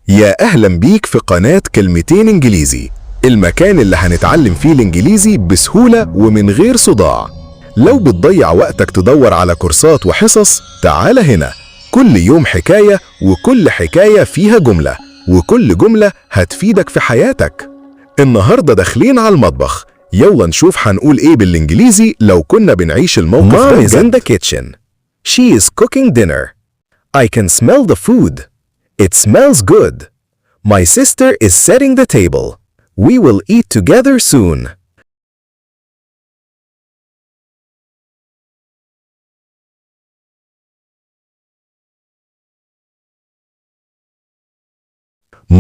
يا أهلا بيك في قناة كلمتين إنجليزي، المكان اللي هنتعلم فيه الإنجليزي بسهولة ومن غير صداع. لو بتضيع وقتك تدور على كورسات وحصص، تعال هنا. كل يوم حكاية، وكل حكاية فيها جملة، وكل جملة هتفيدك في حياتك. النهاردة داخلين على المطبخ، يلا نشوف هنقول إيه بالإنجليزي لو كنا بنعيش الموقف ده. Mom is in the kitchen. She is cooking dinner. I can smell the food. It smells good. My sister is setting the table. We will eat together soon.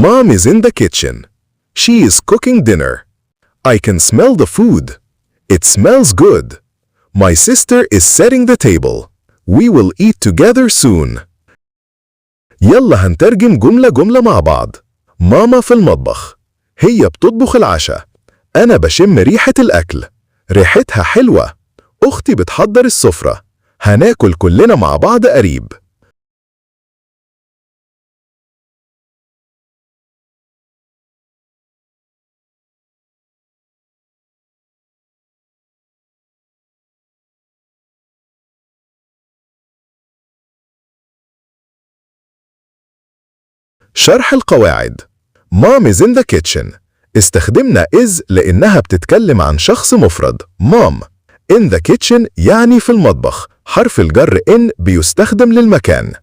Mom is in the kitchen. She is cooking dinner. I can smell the food. It smells good. My sister is setting the table. We will eat together soon. يلا هنترجم جملة جملة مع بعض. ماما في المطبخ، هي بتطبخ العشاء. أنا بشم ريحة الأكل، ريحتها حلوة. أختي بتحضر السفرة، هناكل كلنا مع بعض قريب. شرح القواعد. Mom is in the kitchen. استخدمنا is لأنها بتتكلم عن شخص مفرد Mom. In the kitchen يعني في المطبخ. حرف الجر in بيستخدم للمكان.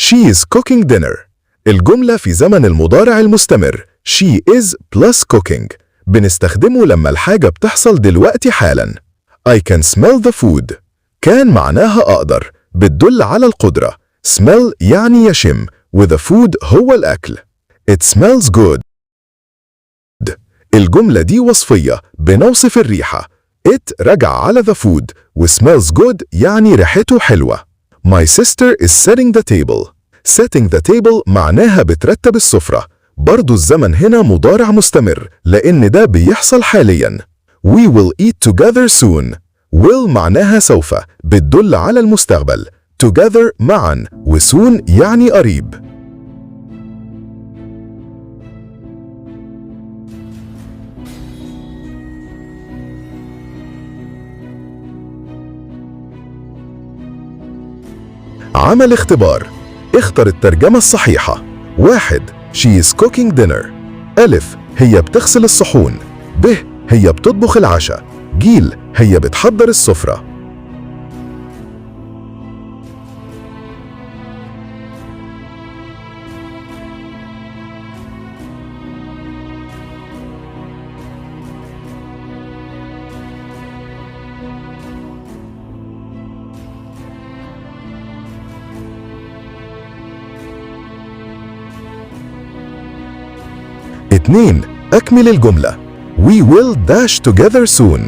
She is cooking dinner. الجملة في زمن المضارع المستمر. She is plus cooking. بنستخدمه لما الحاجة بتحصل دلوقتي حالا. I can smell the food. كان معناها أقدر، بتدل على القدرة. smell يعني يشم، وthe food هو الأكل. It smells good. الجملة دي وصفية، بنوصف الريحة. It رجع على the food، و smells good يعني ريحته حلوة. My sister is setting the table. Setting the table معناها بترتب السفرة. برضو الزمن هنا مضارع مستمر، لأن ده بيحصل حاليا. We will eat together soon. will معناها سوف، بتدل على المستقبل. together معا، و soon يعني قريب. عمل اختبار. اختر الترجمة الصحيحة. 1. She is cooking dinner. ألف، هي بتغسل الصحون. ب، هي بتطبخ العشاء. ج، هي بتحضر السفرة. اتنين، أكمل الجملة. We will dash together soon.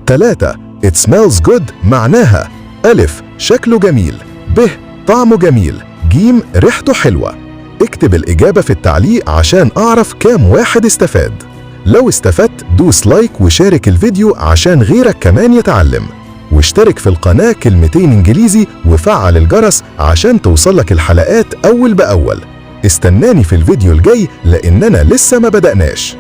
تلاتة، It smells good معناها ألف، شكله جميل. ب، طعمه جميل. ج، ريحته حلوة. اكتب الإجابة في التعليق عشان أعرف كام واحد استفاد. لو استفدت دوس لايك وشارك الفيديو عشان غيرك كمان يتعلم. واشترك في القناة كلمتين إنجليزي وفعل الجرس عشان توصلك الحلقات أول بأول. استناني في الفيديو الجاي لأننا لسه ما بدأناش.